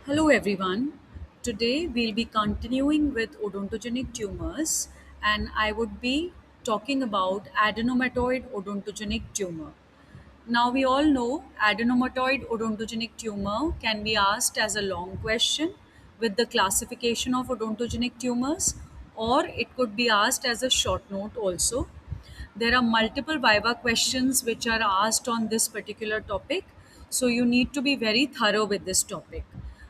Hello everyone. Today we'll be continuing with odontogenic tumors and I would be talking about adenomatoid odontogenic tumor. Now we all know adenomatoid odontogenic tumor can be asked as a long question with the classification of odontogenic tumors, or it could be asked as a short note also. There are multiple Viva questions which are asked on this particular topic, so you need to be very thorough with this topic.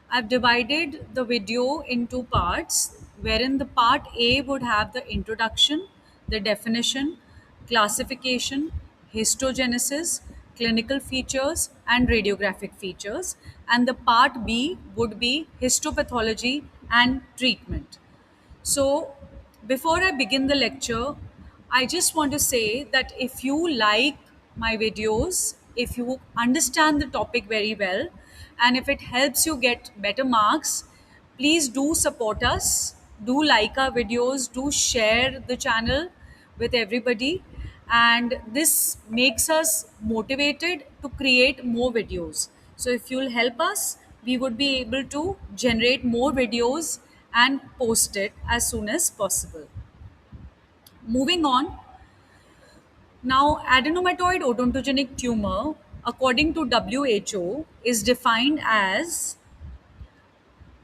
I've divided the video into parts, wherein the part A would have the introduction, the definition, classification, histogenesis, clinical features, and radiographic features, and the part B would be histopathology and treatment. So, before I begin the lecture, I just want to say that if you like my videos, if you understand the topic very well, and if it helps you get better marks, please do support us, do like our videos, do share the channel with everybody, and this makes us motivated to create more videos. So if you'll help us, we would be able to generate more videos and post it as soon as possible. Moving on, now adenomatoid odontogenic tumor, according to WHO, is defined as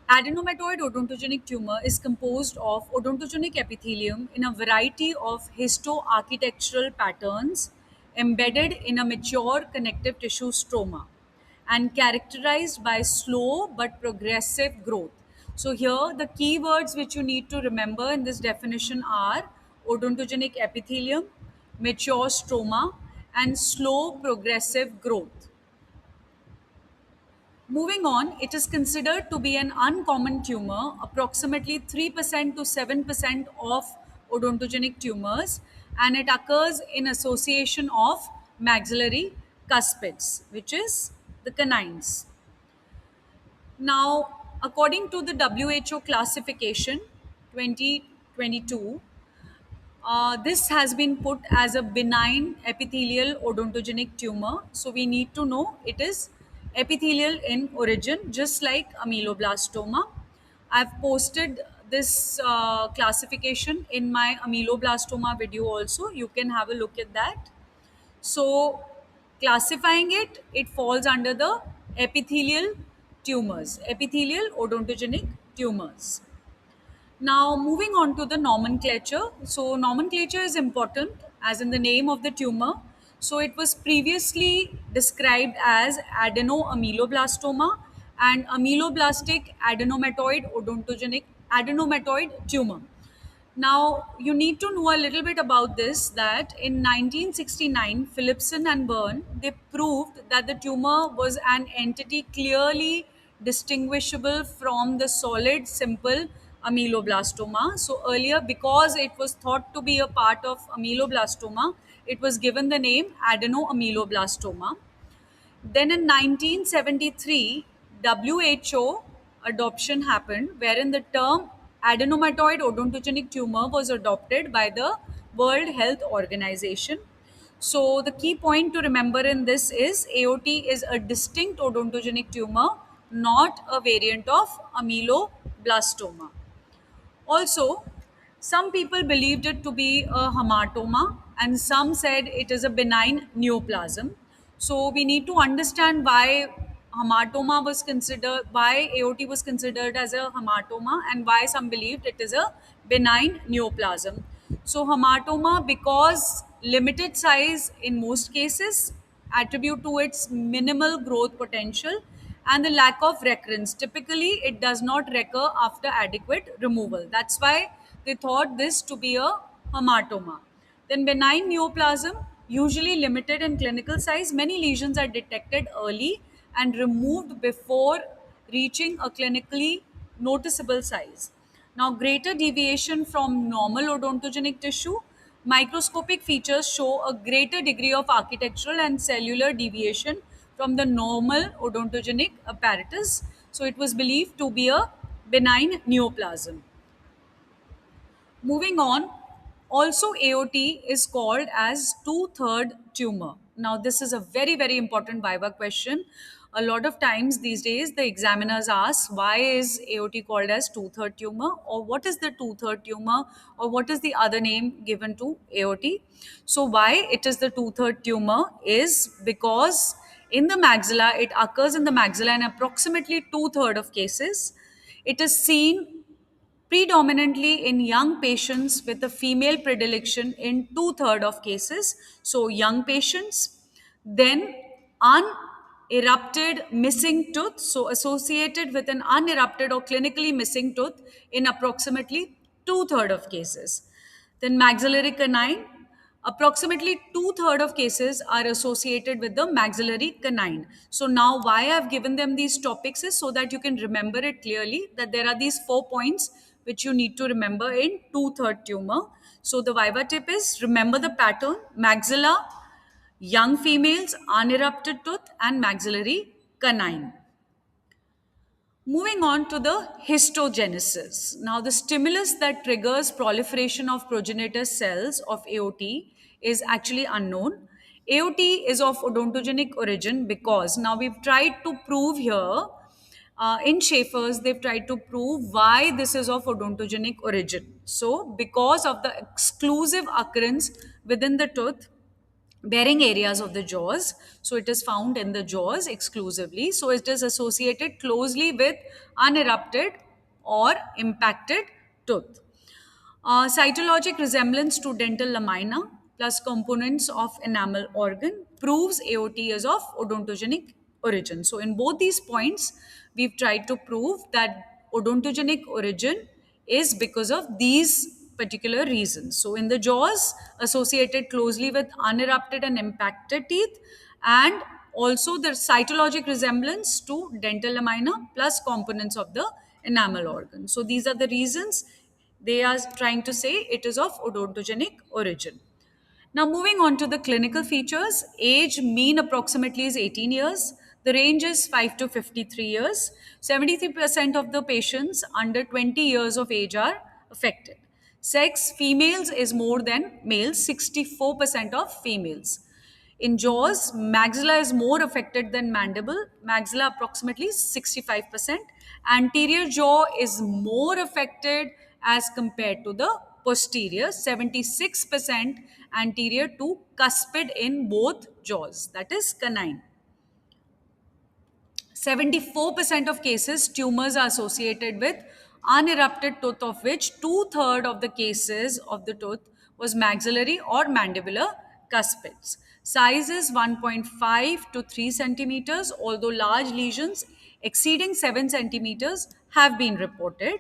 adenomatoid odontogenic tumor is composed of odontogenic epithelium in a variety of histoarchitectural patterns embedded in a mature connective tissue stroma and characterized by slow but progressive growth. So, here the keywords which you need to remember in this definition are odontogenic epithelium, mature stroma, and slow progressive growth. Moving on, it is considered to be an uncommon tumor. Approximately 3% to 7% of odontogenic tumors, and it occurs in association of maxillary cuspids, which is the canines. Now, according to the WHO classification 2022, this has been put as a benign epithelial odontogenic tumor. So we need to know it is epithelial in origin, just like ameloblastoma. I've posted this classification in my ameloblastoma video also. You can have a look at that. So classifying it, it falls under the epithelial tumors, epithelial odontogenic tumors. Now, moving on to the nomenclature. So, nomenclature is important, as in the name of the tumor. So, it was previously described as adenoameloblastoma and ameloblastic adenomatoid odontogenic adenomatoid tumor. Now, you need to know a little bit about this that in 1969, Philipson and Byrne, they proved that the tumor was an entity clearly distinguishable from the solid, simple ameloblastoma. So, earlier, because it was thought to be a part of ameloblastoma, it was given the name adenoameloblastoma. Then in 1973, WHO adoption happened, wherein the term adenomatoid odontogenic tumor was adopted by the World Health Organization. So, the key point to remember in this is AOT is a distinct odontogenic tumor, not a variant of ameloblastoma. Also, some people believed it to be a hamartoma and some said it is a benign neoplasm. So we need to understand why hamartoma was considered, why AOT was considered as a hamartoma and why some believed it is a benign neoplasm. So hamartoma, because limited size in most cases, attribute to its minimal growth potential and the lack of recurrence. Typically, it does not recur after adequate removal. That's why they thought this to be a hamartoma. Then benign neoplasm, usually limited in clinical size, many lesions are detected early and removed before reaching a clinically noticeable size. Now, greater deviation from normal odontogenic tissue, microscopic features show a greater degree of architectural and cellular deviation from the normal odontogenic apparatus. So, it was believed to be a benign neoplasm. Moving on, also AOT is called as two-third tumor. Now, this is a very, very important Viva question. A lot of times these days, the examiners ask, why is AOT called as two-third tumor, or what is the two-third tumor, or what is the other name given to AOT? So why it is the two-third tumor is because in the maxilla, it occurs in the maxilla in approximately two-third of cases. It is seen predominantly in young patients with a female predilection in two-thirds of cases. So young patients, then unerupted missing tooth, so associated with an unerupted or clinically missing tooth in approximately two-thirds of cases. Then maxillary canine, approximately two-thirds of cases are associated with the maxillary canine. So now why I've given them these topics is so that you can remember it clearly that there are these 4 points which you need to remember in two-third tumor. So the Viva tip is remember the pattern: maxilla, young females, unerupted tooth, and maxillary canine. Moving on to the histogenesis. Now, the stimulus that triggers proliferation of progenitor cells of AOT is actually unknown. AOT is of odontogenic origin because now we've tried to prove here in Schaefer's, they've tried to prove why this is of odontogenic origin. So, because of the exclusive occurrence within the tooth bearing areas of the jaws. So it is found in the jaws exclusively. So it is associated closely with unerupted or impacted tooth. Cytologic resemblance to dental lamina plus components of enamel organ proves AOT is of odontogenic origin. So, in both these points, we've tried to prove that odontogenic origin is because of these particular reasons. So, in the jaws, associated closely with unerupted and impacted teeth, and also the cytologic resemblance to dental lamina plus components of the enamel organ. So, these are the reasons they are trying to say it is of odontogenic origin. Now, moving on to the clinical features, age mean approximately is 18 years. The range is 5 to 53 years. 73% of the patients under 20 years of age are affected. Sex, females is more than males, 64% of females. In jaws, maxilla is more affected than mandible. Maxilla approximately 65%. Anterior jaw is more affected as compared to the posterior, 76% anterior to cuspid in both jaws, that is canine. 74% of cases, tumors are associated with unerupted tooth, of which two-thirds of the cases of the tooth was maxillary or mandibular cuspids. Size is 1.5 to 3 centimeters, although large lesions exceeding 7 centimeters have been reported.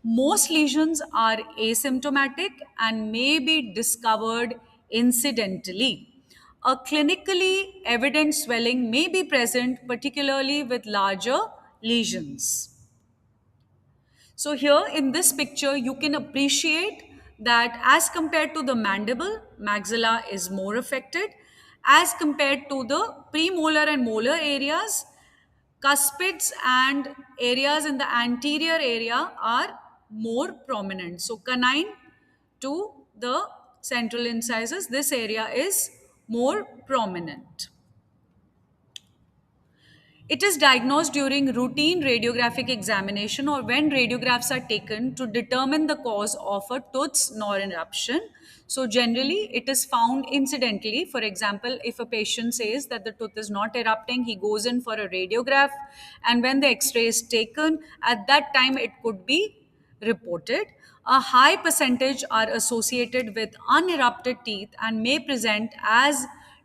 Most lesions are asymptomatic and may be discovered incidentally. A clinically evident swelling may be present, particularly with larger lesions. So, here in this picture, you can appreciate that as compared to the mandible, maxilla is more affected. As compared to the premolar and molar areas, cuspids and areas in the anterior area are more prominent. So, canine to the central incisors, this area is more prominent. It is diagnosed during routine radiographic examination or when radiographs are taken to determine the cause of a tooth's eruption. So, generally, it is found incidentally. For example, if a patient says that the tooth is not erupting, he goes in for a radiograph, and when the x ray is taken, at that time it could be reported. A high percentage are associated with unerupted teeth and may present as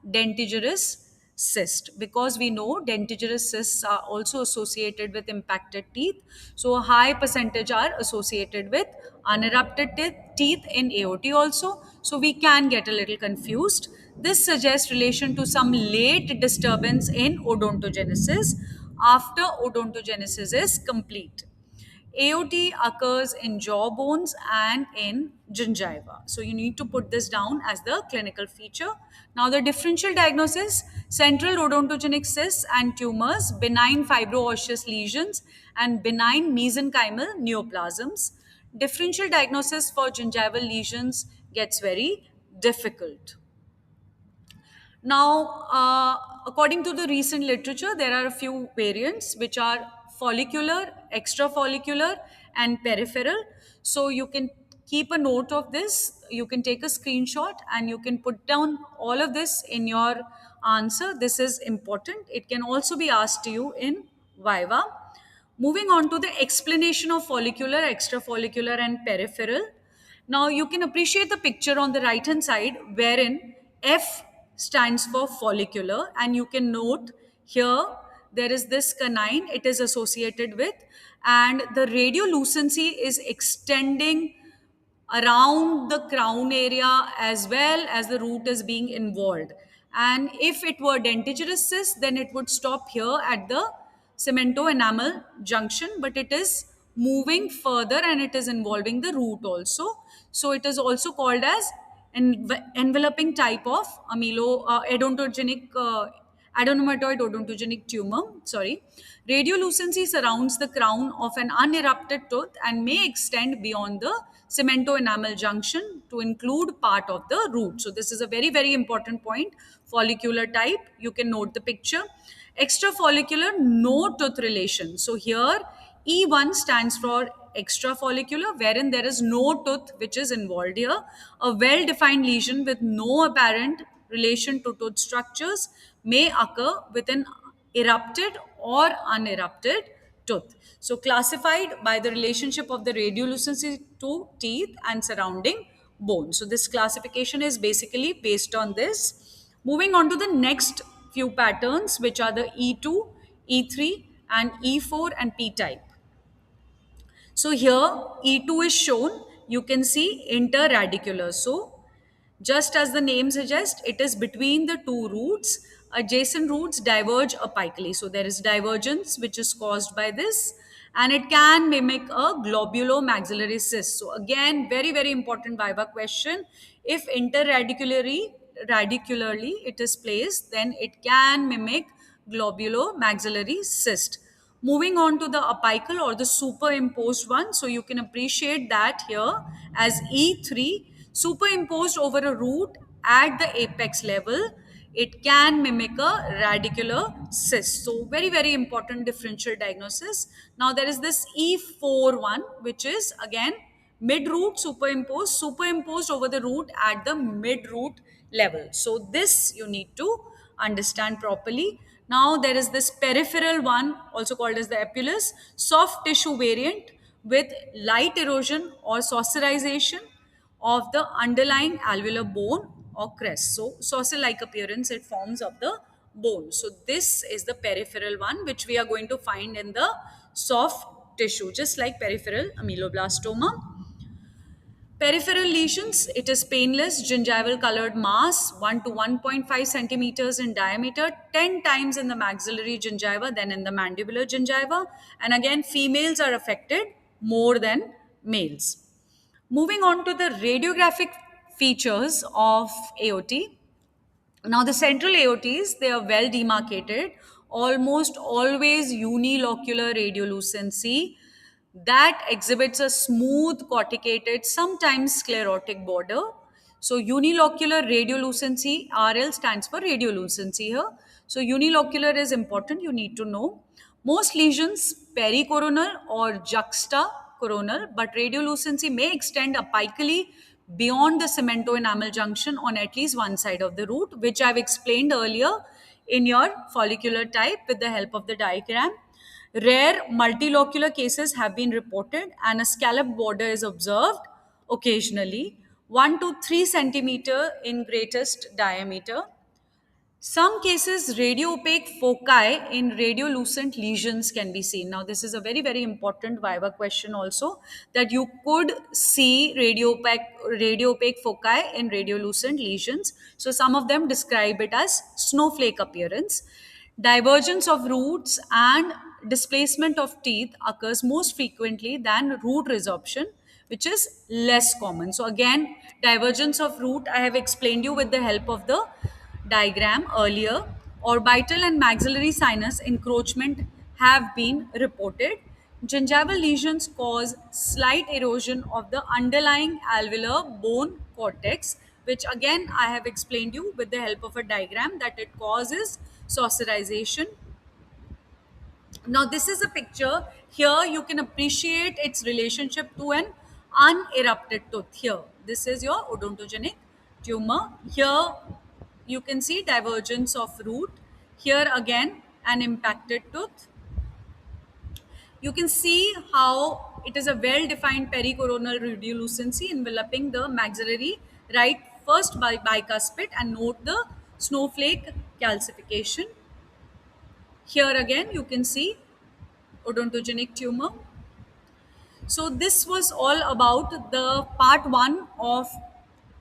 dentigerous cyst, because we know dentigerous cysts are also associated with impacted teeth. So a high percentage are associated with unerupted teeth in AOT also. So we can get a little confused. This suggests relation to some late disturbance in odontogenesis after odontogenesis is complete. AOT occurs in jaw bones and in gingiva. So you need to put this down as the clinical feature. Now the differential diagnosis: central odontogenic cysts and tumors, benign fibro-osseous lesions, and benign mesenchymal neoplasms. Differential diagnosis for gingival lesions gets very difficult. Now, according to the recent literature, there are a few variants which are follicular, extrafollicular, and peripheral. So you can keep a note of this. You can take a screenshot and you can put down all of this in your answer. This is important. It can also be asked to you in Viva. Moving on to the explanation of follicular, extrafollicular, and peripheral. Now you can appreciate the picture on the right hand side wherein F stands for follicular, and you can note here there is this canine it is associated with, and the radiolucency is extending around the crown area as well as the root is being involved. And if it were dentigerous cyst, then it would stop here at the cemento enamel junction, but it is moving further and it is involving the root also. So it is also called as enveloping type of odontogenic adenomatoid odontogenic tumor. Sorry. Radiolucency surrounds the crown of an unerupted tooth and may extend beyond the cemento enamel junction to include part of the root. So this is a very, very important point. Follicular type, you can note the picture. Extrafollicular, no tooth relation. So here E1 stands for extrafollicular, wherein there is no tooth which is involved here. A well defined lesion with no apparent relation to tooth structures may occur with an erupted or unerupted tooth. So, classified by the relationship of the radiolucency to teeth and surrounding bone. So, this classification is basically based on this. Moving on to the next few patterns, which are the E2, E3, and E4 and P type. So here E2 is shown. You can see interradicular. So just as the name suggests, it is between the two roots. Adjacent roots diverge apically. So there is divergence which is caused by this, and it can mimic a globulomaxillary cyst. So again, very, very important Viva question. If radicularly it is placed, then it can mimic globulomaxillary cyst. Moving on to the apical or the superimposed one. So you can appreciate that here as E3, superimposed over a root at the apex level. It can mimic a radicular cyst. So very, very important differential diagnosis. Now there is this E4 one, which is again mid root superimposed over the root at the mid root level. So this you need to understand properly. Now there is this peripheral one, also called as the epulis, soft tissue variant with light erosion or saucerization of the underlying alveolar bone or crest. So saucer like appearance it forms of the bone. So this is the peripheral one which we are going to find in the soft tissue, just like peripheral ameloblastoma. Peripheral lesions, it is painless, gingival colored mass, 1 to 1.5 centimeters in diameter, 10 times in the maxillary gingiva than in the mandibular gingiva. And again, females are affected more than males. Moving on to the radiographic features of AOT. Now, the central AOTs, they are well demarcated, almost always unilocular radiolucency that exhibits a smooth corticated, sometimes sclerotic border. So, unilocular radiolucency, RL stands for radiolucency here. So, unilocular is important, you need to know. Most lesions pericoronal or juxtacoronal, but radiolucency may extend apically beyond the cemento enamel junction on at least one side of the root, which I've explained earlier in your follicular type with the help of the diagram. Rare multilocular cases have been reported, and a scallop border is observed occasionally, 1 to 3 centimeter in greatest diameter. Some cases, radio-opaque foci in radiolucent lesions can be seen. Now, this is a very, very important Viva question also, that you could see radio-opaque foci in radiolucent lesions. So, some of them describe it as snowflake appearance. Divergence of roots and displacement of teeth occurs most frequently than root resorption, which is less common. So, again, divergence of root, I have explained you with the help of the diagram earlier. Orbital and maxillary sinus encroachment have been reported. Gingival lesions cause slight erosion of the underlying alveolar bone cortex which again I have explained you with the help of a diagram that it causes saucerization. Now, this is a picture. Here you can appreciate its relationship to an unerupted tooth. Here, this is your odontogenic tumor. Here you can see divergence of root. Here again, an impacted tooth. You can see how it is a well-defined pericoronal radiolucency enveloping the maxillary right first by bicuspid, and note the snowflake calcification. Here again you can see odontogenic tumor. So this was all about the part 1 of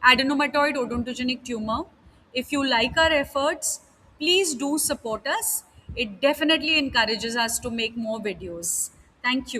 adenomatoid odontogenic tumor. If you like our efforts, please do support us. It definitely encourages us to make more videos. Thank you.